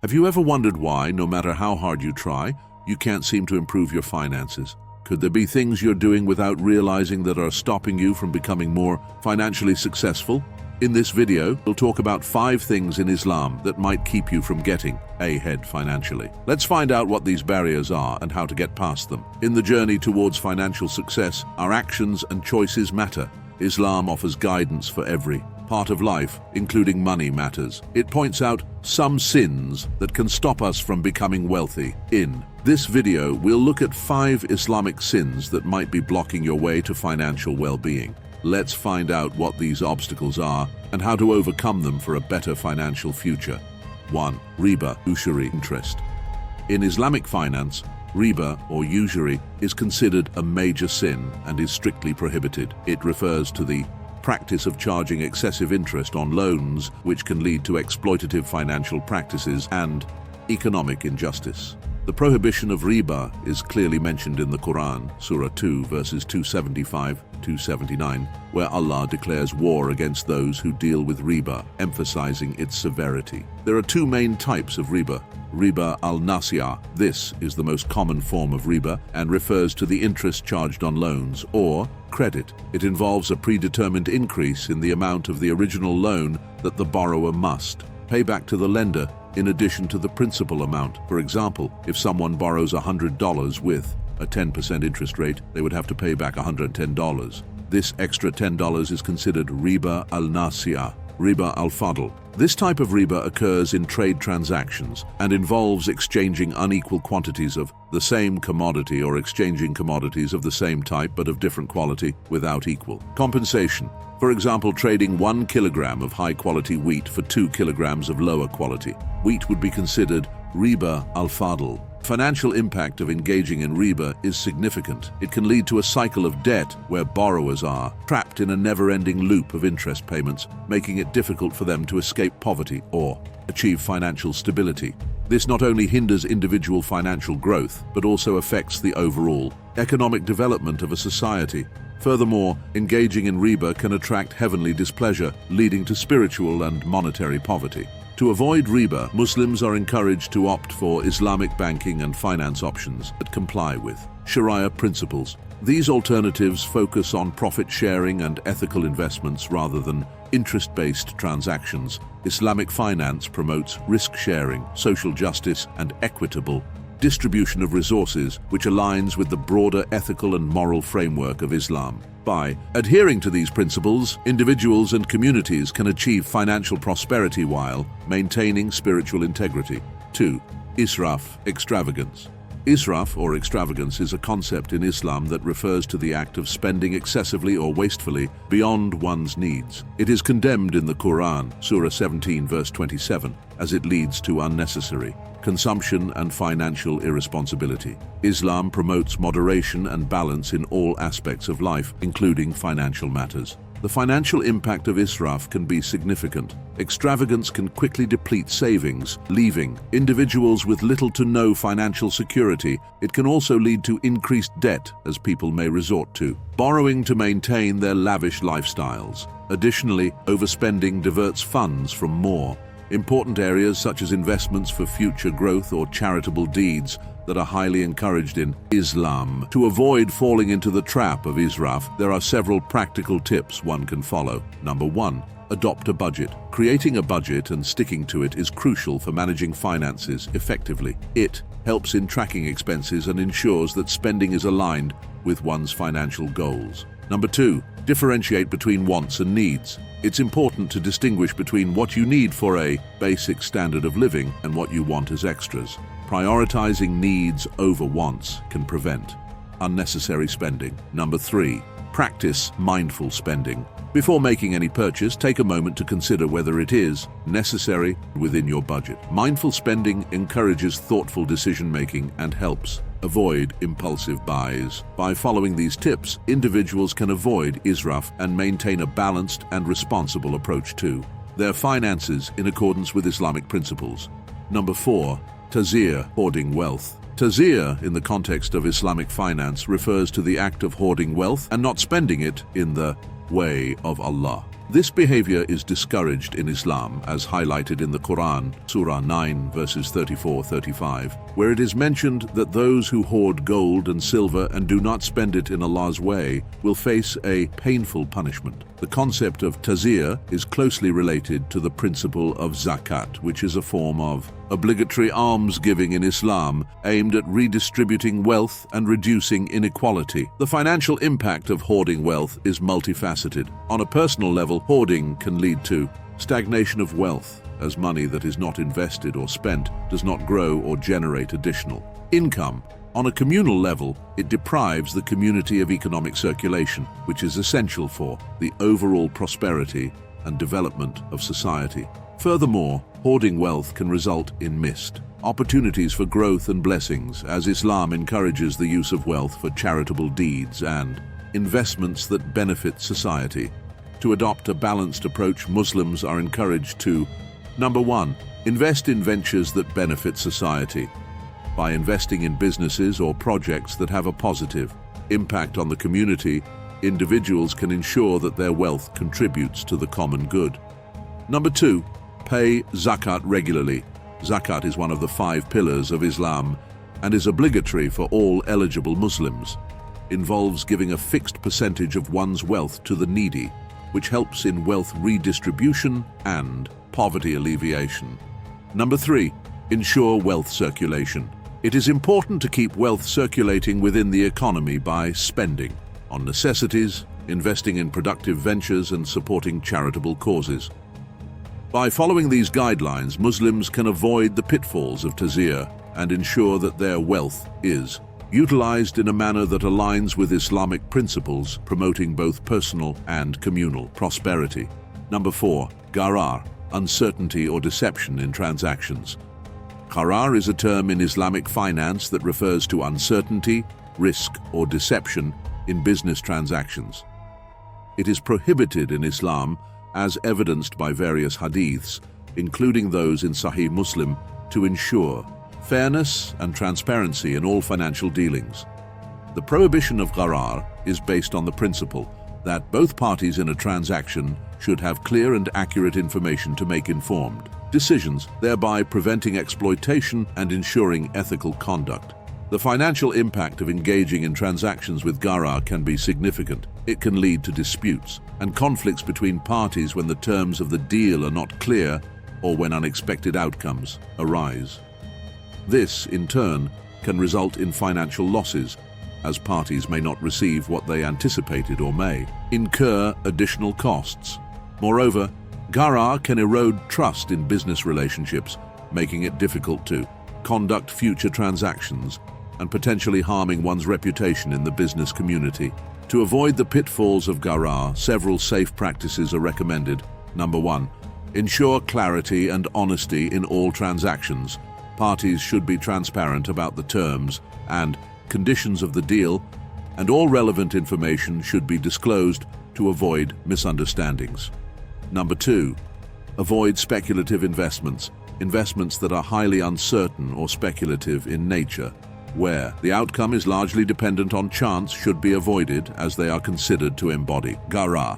Have you ever wondered why, no matter how hard you try, you can't seem to improve your finances? Could there be things you're doing without realizing that are stopping you from becoming more financially successful? In this video, we'll talk about 5 things in Islam that might keep you from getting ahead financially. Let's find out what these barriers are and how to get past them. In the journey towards financial success, our actions and choices matter. Islam offers guidance for every part of life, including money matters. It points out some sins that can stop us from becoming wealthy. In this video, we'll look at 5 Islamic sins that might be blocking your way to financial well-being. Let's find out what these obstacles are and how to overcome them for a better financial future. 1. Reba, usury, interest. In Islamic finance, Reba, or usury, is considered a major sin and is strictly prohibited. It refers to the practice of charging excessive interest on loans, which can lead to exploitative financial practices and economic injustice. The prohibition of riba is clearly mentioned in the Qur'an, Surah 2, verses 275-279, where Allah declares war against those who deal with riba, emphasizing its severity. There are 2 main types of riba. Riba al-Naseeha. This is the most common form of riba and refers to the interest charged on loans or credit. It involves a predetermined increase in the amount of the original loan that the borrower must pay back to the lender in addition to the principal amount. For example, if someone borrows $100 with a 10% interest rate, they would have to pay back $110. This extra $10 is considered riba al-Naseeha, riba al-Fadl. This type of riba occurs in trade transactions and involves exchanging unequal quantities of the same commodity or exchanging commodities of the same type but of different quality without equal compensation. For example, trading 1 kilogram of high-quality wheat for 2 kilograms of lower quality wheat would be considered riba al-Fadl. Financial impact of engaging in riba is significant. It can lead to a cycle of debt where borrowers are trapped in a never-ending loop of interest payments, making it difficult for them to escape poverty or achieve financial stability. This not only hinders individual financial growth, but also affects the overall economic development of a society. Furthermore, engaging in riba can attract heavenly displeasure, leading to spiritual and monetary poverty. To avoid riba, Muslims are encouraged to opt for Islamic banking and finance options that comply with Sharia principles. These alternatives focus on profit sharing and ethical investments rather than interest-based transactions. Islamic finance promotes risk sharing, social justice, and equitable distribution of resources, which aligns with the broader ethical and moral framework of Islam. By adhering to these principles, individuals and communities can achieve financial prosperity while maintaining spiritual integrity. 2. Israf, extravagance. Israf, or extravagance, is a concept in Islam that refers to the act of spending excessively or wastefully beyond one's needs. It is condemned in the Qur'an, Surah 17, verse 27, as it leads to unnecessary consumption and financial irresponsibility. Islam promotes moderation and balance in all aspects of life, including financial matters. The financial impact of israf can be significant. Extravagance can quickly deplete savings, leaving individuals with little to no financial security. It can also lead to increased debt, as people may resort to borrowing to maintain their lavish lifestyles. Additionally, overspending diverts funds from more important areas such as investments for future growth or charitable deeds that are highly encouraged in Islam. To avoid falling into the trap of israf, there are several practical tips one can follow. Number 1. Adopt a budget. Creating a budget and sticking to it is crucial for managing finances effectively. It helps in tracking expenses and ensures that spending is aligned with one's financial goals. Number 2. Differentiate between wants and needs. It's important to distinguish between what you need for a basic standard of living and what you want as extras. Prioritizing needs over wants can prevent unnecessary spending. Number 3. Practice mindful spending. Before making any purchase, take a moment to consider whether it is necessary within your budget. Mindful spending encourages thoughtful decision-making and helps avoid impulsive buys. By following these tips, individuals can avoid israf and maintain a balanced and responsible approach to their finances in accordance with Islamic principles. Number 4. Tazia, hoarding wealth. Tazia, in the context of Islamic finance, refers to the act of hoarding wealth and not spending it in the way of Allah. This behavior is discouraged in Islam, as highlighted in the Qur'an, Surah 9, verses 34-35, where it is mentioned that those who hoard gold and silver and do not spend it in Allah's way will face a painful punishment. The concept of Tazia is closely related to the principle of zakat, which is a form of obligatory almsgiving in Islam aimed at redistributing wealth and reducing inequality. The financial impact of hoarding wealth is multifaceted. On a personal level, hoarding can lead to stagnation of wealth, as money that is not invested or spent does not grow or generate additional income. On a communal level, it deprives the community of economic circulation, which is essential for the overall prosperity and development of society. Furthermore, hoarding wealth can result in missed opportunities for growth and blessings, as Islam encourages the use of wealth for charitable deeds and investments that benefit society. To adopt a balanced approach, Muslims are encouraged to: Number 1. Invest in ventures that benefit society. By investing in businesses or projects that have a positive impact on the community, individuals can ensure that their wealth contributes to the common good. Number 2. Pay zakat regularly. Zakat is one of the 5 pillars of Islam and is obligatory for all eligible Muslims. Involves giving a fixed percentage of one's wealth to the needy, which helps in wealth redistribution and poverty alleviation. Number 3. Ensure wealth circulation. It is important to keep wealth circulating within the economy by spending on necessities, investing in productive ventures, and supporting charitable causes. By following these guidelines, Muslims can avoid the pitfalls of Tazia and ensure that their wealth is utilized in a manner that aligns with Islamic principles, promoting both personal and communal prosperity. Number 4. Gharar, uncertainty or deception in transactions. Gharar is a term in Islamic finance that refers to uncertainty, risk, or deception in business transactions. It is prohibited in Islam, as evidenced by various hadiths, including those in Sahih Muslim, to ensure fairness and transparency in all financial dealings. The prohibition of gharar is based on the principle that both parties in a transaction should have clear and accurate information to make informed decisions, thereby preventing exploitation and ensuring ethical conduct. The financial impact of engaging in transactions with gharar can be significant. It can lead to disputes and conflicts between parties when the terms of the deal are not clear or when unexpected outcomes arise. This, in turn, can result in financial losses, as parties may not receive what they anticipated or may incur additional costs. Moreover, gharar can erode trust in business relationships, making it difficult to conduct future transactions and potentially harming one's reputation in the business community. To avoid the pitfalls of gharar, several safe practices are recommended. Number 1. Ensure clarity and honesty in all transactions. Parties should be transparent about the terms and conditions of the deal, and all relevant information should be disclosed to avoid misunderstandings. Number 2. Avoid speculative investments. Investments that are highly uncertain or speculative in nature, where the outcome is largely dependent on chance, should be avoided, as they are considered to embody gharar.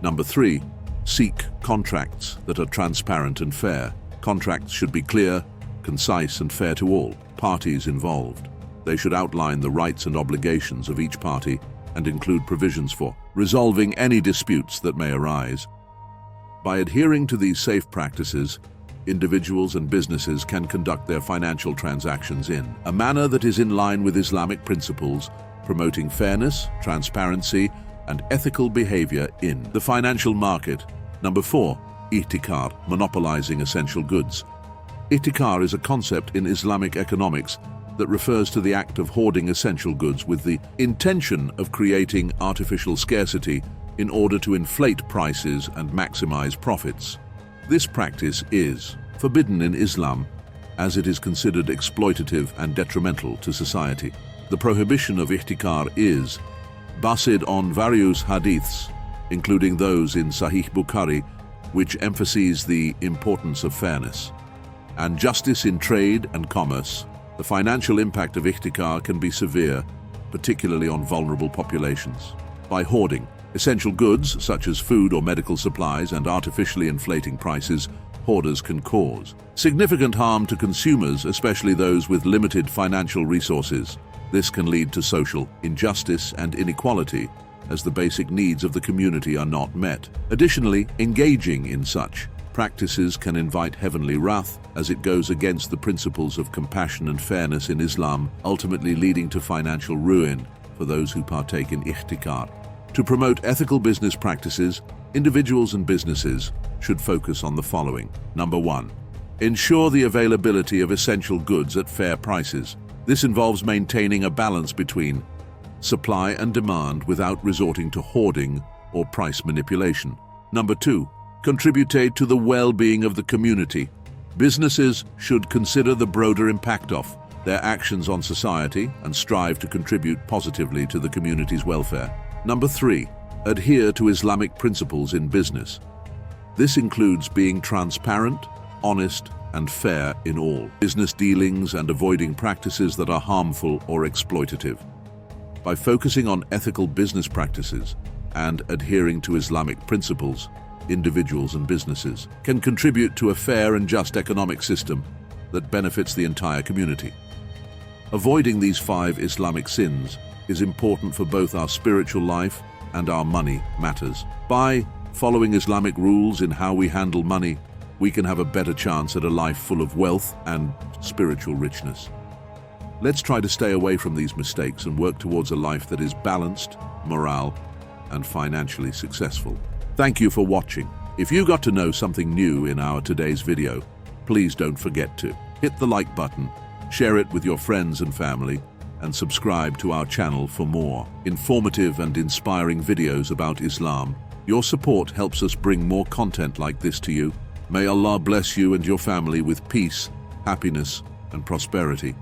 Number 3. Seek contracts that are transparent and fair. Contracts should be clear, concise, and fair to all parties involved. They should outline the rights and obligations of each party and include provisions for resolving any disputes that may arise. By adhering to these safe practices, individuals and businesses can conduct their financial transactions in a manner that is in line with Islamic principles, promoting fairness, transparency, and ethical behavior in the financial market. Number 4. Decor, monopolizing essential goods. Decor is a concept in Islamic economics that refers to the act of hoarding essential goods with the intention of creating artificial scarcity in order to inflate prices and maximize profits. This practice is forbidden in Islam, as it is considered exploitative and detrimental to society. The prohibition of decor is based on various hadiths, including those in Sahih Bukhari, which emphasize the importance of fairness and justice in trade and commerce. The financial impact of decor can be severe, particularly on vulnerable populations. By hoarding, Essential goods, such as food or medical supplies, and artificially inflating prices, hoarders can cause significant harm to consumers, especially those with limited financial resources. This can lead to social injustice and inequality, as the basic needs of the community are not met. Additionally, engaging in such practices can invite heavenly wrath, as it goes against the principles of compassion and fairness in Islam, ultimately leading to financial ruin for those who partake in ihtikar. To promote ethical business practices, individuals and businesses should focus on the following. Number 1. Ensure the availability of essential goods at fair prices. This involves maintaining a balance between supply and demand without resorting to hoarding or price manipulation. Number 2. Contribute to the well-being of the community. Businesses should consider the broader impact of their actions on society and strive to contribute positively to the community's welfare. Number 3. Adhere to Islamic principles in business. This includes being transparent, honest, and fair in all business dealings and avoiding practices that are harmful or exploitative. By focusing on ethical business practices and adhering to Islamic principles, individuals and businesses can contribute to a fair and just economic system that benefits the entire community. Avoiding these 5 Islamic sins is important for both our spiritual life and our money matters. By following Islamic rules in how we handle money, we can have a better chance at a life full of wealth and spiritual richness. Let's try to stay away from these mistakes and work towards a life that is balanced, moral, and financially successful. Thank you for watching. If you got to know something new in our today's video, please don't forget to hit the like button, share it with your friends and family, and subscribe to our channel for more informative and inspiring videos about Islam. Your support helps us bring more content like this to you. May Allah bless you and your family with peace, happiness, and prosperity.